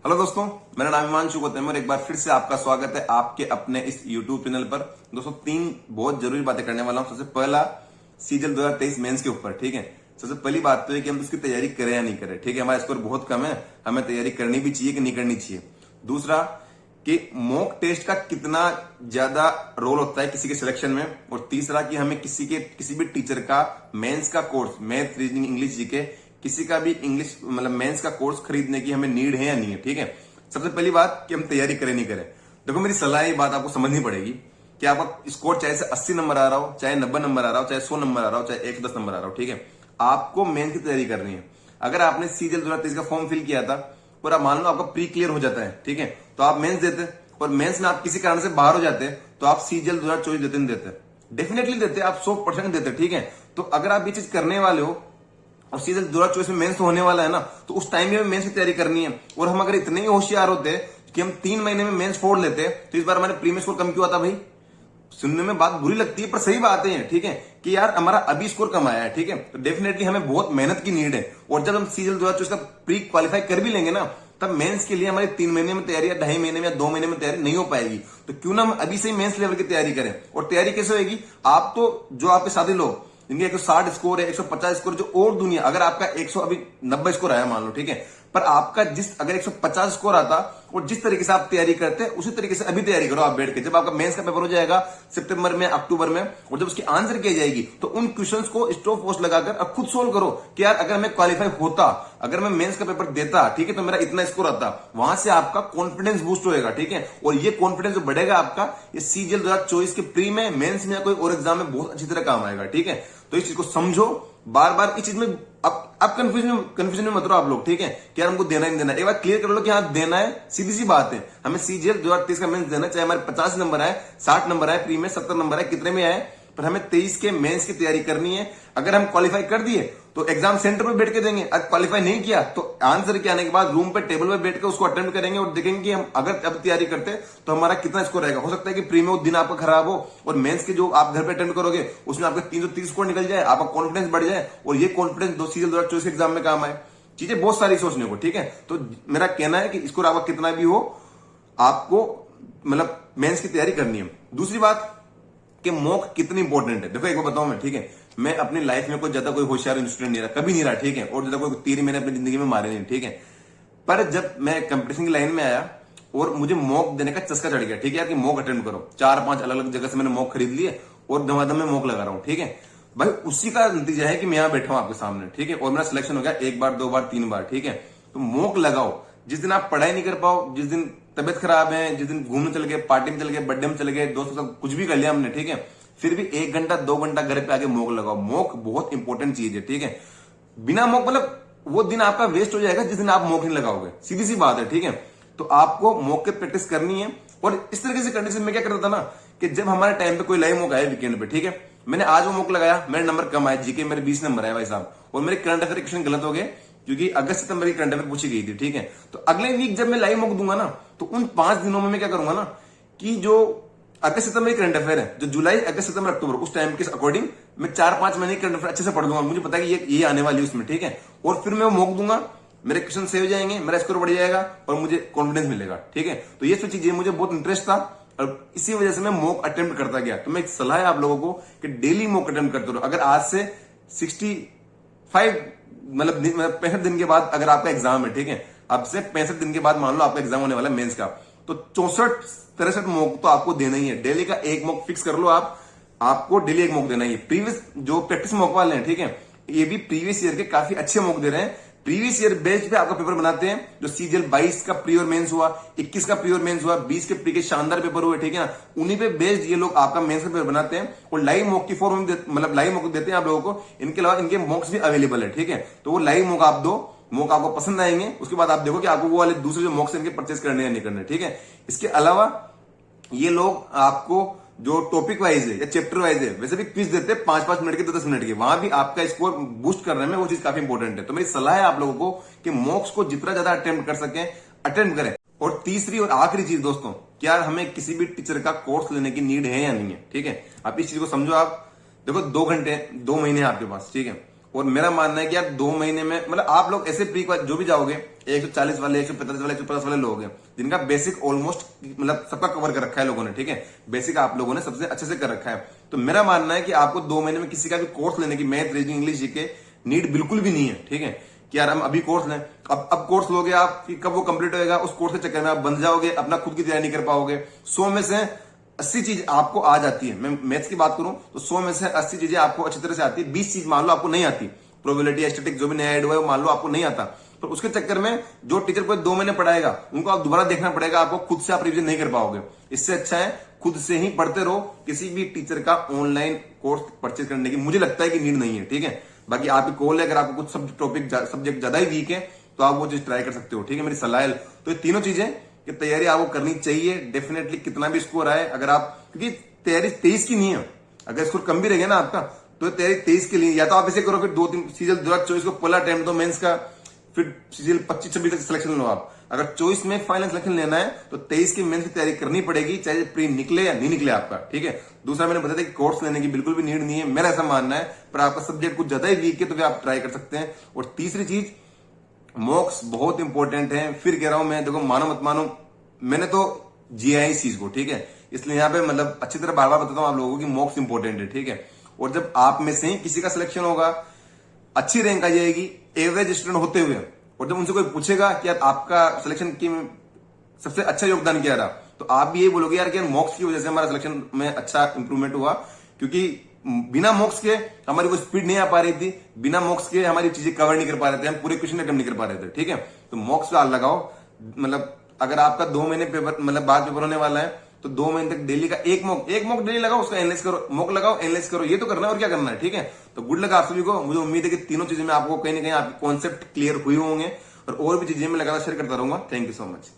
Hello दोस्तों, मेरा नाम हिमांशु गौतम और एक बार फिर से आपका स्वागत है आपके अपने इस यूट्यूब चैनल पर। दोस्तों, तीन बहुत जरूरी बातें करने वाला हूं। सबसे पहला, सीजल 2023 मेंस के ऊपर। ठीक है, सबसे पहली बात तो है कि हम उसकी तैयारी करें या नहीं करें। ठीक है, हमारा स्कोर बहुत कम है, हमें तैयारी करनी भी चाहिए कि नहीं करनी चाहिए। दूसरा, कि मॉक टेस्ट का कितना ज्यादा रोल होता है किसी के सिलेक्शन में। और तीसरा, कि हमें किसी भी टीचर का मेंस का course, math, reasoning, English, GK, किसी का भी इंग्लिश मतलब मेंस का कोर्स खरीदने की हमें नीड है या नहीं है। ठीक है, सबसे पहली बात कि हम तैयारी करें नहीं करें। देखो, मेरी सलाह ये बात आपको समझनी पड़ेगी कि आपका स्कोर चाहे से 80 नंबर आ रहा हो, चाहे 90 नंबर आ रहा हो, चाहे 100 नंबर आ रहा हो, चाहे 110 नंबर आ रहा हो। ठीक है, आपको मेंस की तैयारी करनी है। अगर आपने सीजल 2023 का फॉर्म फिल किया था और आप मान लो आपका प्री क्लियर हो जाता है, ठीक है, तो आप मेंस देते और मेंस में आप किसी कारण से बाहर हो जाते तो आप सीजल 2024 देते नहीं देते? डेफिनेटली देते, आप 100% देते। ठीक है, तो अगर आप ये चीज करने वाले हो और सीधे 2024 में मेंस तो होने वाला है ना, तो उस टाइम में हमें मेंस की तैयारी करनी है। और हम अगर इतने ही होशियार होते कि हम 3 महीने में मेंस फोड़ लेते तो इस बार हमारे प्री में स्कोर कम क्यों आता भाई? सुनने में बात बुरी लगती है पर सही बातें हैं। ठीक है, कि यार हमारा अभी स्कोर कम आया है। ठीक है, तो डेफिनेटली हमें बहुत मेहनत की नीड है। और जब हम सीजल 2024 का प्री क्वालिफाई कर भी लेंगे ना, तब मेंस के लिए हमारी 3 महीने में तैयारी या 2.5 महीने में या 2 महीने में तैयारी नहीं हो पाएगी। तो क्यों ना हम अभी से ही मेंस लेवल की तैयारी करें। और तैयारी कैसे होगी? आप तो जो आपके साथी लोग जिनके 160 स्कोर है, 150 स्कोर, जो और दुनिया, अगर आपका 100 अभी 90 स्कोर आया मान लो, ठीक है, पर आपका जिस अगर 150 स्कोर आता और जिस तरीके से आप तैयारी करते हैं उसी तरीके से अभी तैयारी करो आप बैठ के। जब आपका मेंस का पेपर हो जाएगा सितंबर में, अक्टूबर में, और जब उसकी आंसर की जाएगी तो उन क्वेश्चंस को स्टॉप वॉच लगाकर अब खुद सोल्व करो कि यार अगर मैं क्वालिफाई होता, अगर मैं मेंस का पेपर देता, ठीक है, तो मेरा इतना स्कोर आता। वहां से आपका कॉन्फिडेंस बूस्ट होएगा। ठीक है, और ये कॉन्फिडेंस जो बढ़ेगा आपका, ये सीजीएल 2024 के प्री में, मेंस में या कोई और एग्जाम में बहुत अच्छी तरह काम आएगा। ठीक है, तो इस चीज को समझो, बार बार इस चीज में अब कंफ्यूजन में मत रहो आप लोग। ठीक है, कि यार हमको देना ही नहीं देना, एक बार क्लियर कर लो कि हाँ देना है, सीधी सी बात है। हमें सीजीएल 2023 का मेंस देना, चाहे हमारे 50 नंबर आए, 60 नंबर आए, प्री में 70 नंबर आए, कितने में आए, पर हमें 23 के मेंस की तैयारी करनी है। अगर हम क्वालिफाई कर दिए तो एग्जाम सेंटर पे बैठ के देंगे, अगर क्वालिफाई नहीं किया तो आंसर के आने के बाद रूम पे टेबल पे बैठ के उसको अटेम्प्ट करेंगे और देखेंगे कि हम अगर अब तैयारी करते तो हमारा कितना स्कोर रहेगा। हो सकता है कि प्री में वो दिन आपका खराब हो और मेंस के जो आप घर पे अटेम्प्ट करोगे उसमें आपका 330 स्कोर निकल जाए, आपका कॉन्फिडेंस बढ़ जाए और ये कॉन्फिडेंस दो सीजन 2024 के एग्जाम में काम आए। चीजें बहुत सारी सोचने को। ठीक है, तो मेरा कहना है कि स्कोर आपका कितना भी हो, आपको मतलब मेंस की तैयारी करनी है। दूसरी बात कि मॉक कितनी इंपॉर्टेंट है, देखो एक बार बताऊं मैं। ठीक है, मैं अपनी लाइफ में कोई ज्यादा कोई होशियार स्टूडेंट नहीं रहा, कभी नहीं रहा। ठीक है, और ज्यादा कोई तीर मैंने अपनी जिंदगी में मारे नहीं। ठीक है, पर जब मैं कंपटीशन की लाइन में आया और मुझे मॉक देने का चस्का चढ़ गया, ठीक है, कि मॉक अटेंड करो, 4-5 अलग अलग जगह से मैंने मॉक खरीद लिए और धमाधम में मॉक लगा रहा हूं। ठीक है भाई, उसी का नतीजा है कि मैं यहां बैठा हूं आपके सामने। ठीक है, और मेरा सिलेक्शन हो गया 1 बार, 2 बार, 3 बार। ठीक है, तो मॉक लगाओ। जिस दिन आप पढ़ाई नहीं कर पाओ, जिस दिन तबियत खराब है, जिस दिन घूमने चले गए, पार्टी में चले गए, बर्थडे में चले गए, दोस्तों के साथ कुछ भी कर लिया हमने, ठीक है, फिर भी 1 घंटा 2 घंटा घर पे आके मॉक लगाओ। मॉक बहुत इंपॉर्टेंट चीज है। ठीक है, बिना मॉक मतलब वो दिन आपका वेस्ट हो जाएगा जिस दिन आप मॉक नहीं लगाओगे, सीधी सी बात है। ठीक है, तो आपको मॉक की प्रैक्टिस करनी है। और इस तरीके से कंडीशन में क्या करता था ना, कि जब हमारे टाइम पे कोई लाइव मॉक आया वीकेंड पे, ठीक है, मैंने आज वो मॉक लगाया, मेरे नंबर कम आए, जीके मेरे 20 नंबर आए भाई साहब, और मेरे करंट अफेयर क्वेश्चन गलत हो गए क्योंकि अगस्त सितंबर की करंट अफेयर पूछी गई थी। ठीक है, तो अगले वीक जब मैं लाइव मॉक दूंगा ना, तो उन 5 दिनों में मैं क्या करूंगा ना, कि जो अगस्त सितंबर की करंट अफेयर है, जो जुलाई, अगस्त, सितंबर, अक्टूबर, उस टाइम के अकॉर्डिंग मैं 4-5 महीने की करंट अफेयर अच्छे से पढ़ दूंगा। मुझे पता है कि ये आने वाली है उसमें। ठीक है, और फिर मैं वो मॉक दूंगा, मेरे क्वेश्चन सेव हो जाएंगे, मेरा स्कोर बढ़ जाएगा और मुझे कॉन्फिडेंस मिलेगा। ठीक है, तो ये सब चीजें मुझे बहुत इंटरेस्ट था और इसी वजह से मैं मॉक अटेम्प्ट करता गया। तो मैं एक सलाह है आप लोगों को कि डेली मॉक अटेम्प्ट करते रहो। अगर आज से 65 मतलब 65 दिन के बाद अगर आपका एग्जाम है, ठीक है, अब से 65 दिन के बाद मान लो आपका एग्जाम होने वाला है मेंस का, तो 64-63 मॉक तो आपको देना ही है। डेली का एक मॉक फिक्स कर लो आप, आपको डेली एक मॉक देना ही है। प्रीवियस जो प्रैक्टिस मॉक वाले हैं, ठीक है, ये भी प्रीवियस ईयर के काफी अच्छे मॉक दे रहे हैं। प्रीवियस ईयर बेस्ड पे आपका पेपर बनाते हैं। जो सीजीएल 22 का प्री और मेंस हुआ, 21 का प्री और मेंस हुआ, 20 के प्री के शानदार पेपर हुए, ठीक है ना, उन्हीं पे बेस्ड ये लोग आपका मेंस का पेपर बनाते हैं और लाइव मॉक की फॉर्म मतलब लाइव मॉक देते हैं आप लोगों को। इनके अलावा इनके मॉक्स भी अवेलेबल है। ठीक है, तो वो लाइव मॉक आप दो, मॉक आपको पसंद आएंगे, उसके बाद आप देखो कि आपको वो वाले दूसरे जो मॉक्स इनके परचेस करने या नहीं करने। ठीक है, इसके अलावा ये लोग आपको जो टॉपिक वाइज है या चैप्टर वाइज है, वैसे भी क्विज देते हैं 5-5 मिनट के, 10 मिनट के, वहां भी आपका स्कोर बूस्ट करने में वो चीज काफी इंपॉर्टेंट है। तो मेरी सलाह है आप लोगों को कि मॉक्स को जितना ज्यादा अटेम्प्ट कर सके अटेम्प्ट करें। और तीसरी और आखिरी चीज दोस्तों, क्या हमें किसी भी टीचर का कोर्स लेने की नीड है या नहीं है? ठीक है, आप इस चीज को समझो। आप देखो 2 घंटे 2 महीने आपके पास, ठीक है, और मेरा मानना है कि यार 2 महीने में मतलब आप लोग ऐसे प्री जो भी जाओगे 140 वाले 145 वाले 150 वाले लोग हैं जिनका बेसिक ऑलमोस्ट मतलब सबका कवर कर रखा है लोगों ने, ठीक है, बेसिक आप लोगों ने सबसे अच्छे से कर रखा है। तो मेरा मानना है कि आपको 2 महीने में किसी का भी कोर्स लेने की math reasoning English GK need बिल्कुल भी नहीं है, ठीक है, कि यार हम अभी कोर्स लें, अब कोर्स लोगे आप, कब वो कंप्लीट होएगा उस कोर्स के चक्कर में आप बंद जाओगे, अपना खुद की तैयारी नहीं कर पाओगे। 100 में से 80 चीज आपको आ जाती है, मैं मैथ्स की बात करूं तो 100 में से 80 चीजें आपको अच्छी तरह से आती है, 20 चीज मान लो आपको नहीं आती, प्रोबेबिलिटी स्टैटिस्टिक्स जो भी नया ऐड हुआ है वो मान लो आपको नहीं आता, तो उसके चक्कर में जो टीचर को 2 महीने पढ़ाएगा उनको आप दोबारा देखना पड़ेगा, आपको खुद से आप रिविजन नहीं कर पाओगे। इससे अच्छा है खुद से ही पढ़ते रहो, किसी भी टीचर का ऑनलाइन कोर्स परचेज करने की मुझे लगता है कि नीड नहीं है, ठीक है। बाकी आपकी कॉल है, अगर आपको कुछ सब्जेक्ट ज्यादा ही वीक है तो आप वो चीज ट्राई कर सकते हो, ठीक है, मेरी सलाह है। तो ये तीनों चीजें कि तैयारी आपको करनी चाहिए डेफिनेटली, कितना भी स्कोर आए, अगर आप, क्योंकि तैयारी 23 की नहीं है, अगर स्कोर कम भी रहेगा ना आपका तो तैयारी 23 के लिए, या तो आप ऐसे करो फिर 2-3 सीजन 2024 को पहला अटेम्प्ट दो मेंस का, फिर सीजन 25-26 तक सिलेक्शन लो आप। अगर 24 में फाइनल सिलेक्शन लेना है तो 23 की मेंस की तैयारी करनी पड़ेगी, चाहे प्री निकले या नहीं निकले आपका, ठीक है। दूसरा मैंने बताया कि कोर्स लेने की बिल्कुल भी नीड नहीं है, मेरा ऐसा मानना है, पर आपका सब्जेक्ट कुछ ज्यादा ही वीक है तो फिर आप ट्राई कर सकते हैं। और तीसरी चीज, मॉक्स बहुत इंपॉर्टेंट है, फिर कह रहा हूं मैं, देखो मानो मत मानो, मैंने तो जिया है इस चीज को, ठीक है, इसलिए यहाँ पे मतलब अच्छी तरह बार बार बताता हूँ आप लोगों को कि मॉक्स इंपॉर्टेंट है, ठीक है। और जब आप में से ही किसी का सिलेक्शन होगा, अच्छी रैंक आ जाएगी एवरेज स्टूडेंट होते हुए, और जब उनसे कोई पूछेगा कि यार आपका सिलेक्शन की सबसे अच्छा योगदान क्या रहा, तो आप भी यही बोलोगे यार कि मॉक्स की वजह से हमारा सिलेक्शन में अच्छा इंप्रूवमेंट हुआ, क्योंकि बिना मॉक्स के हमारी वो स्पीड नहीं आ पा रही थी, बिना मॉक्स के हमारी चीजें कवर नहीं कर पा रहे थे, हम पूरे क्वेश्चन अटेम्प्ट नहीं कर पा रहे थे, ठीक है। तो मॉक्स पे लगाओ, मतलब अगर आपका 2 महीने पेपर मतलब बाद पेपर होने वाला है तो 2 महीने तक डेली का एक मॉक डेली लगाओ, उसका एनालाइज करो, मॉक लगाओ एनालाइज करो, ये तो करना है और क्या करना है, ठीक है। तो गुड लक आप सभी को, मुझे उम्मीद है कि तीनों चीजें में आपको कहीं ना कहीं आपके कॉन्सेप्ट क्लियर हुए होंगे, और भी चीजें मैं लगातार शेयर करता रहूंगा। Thank you so much.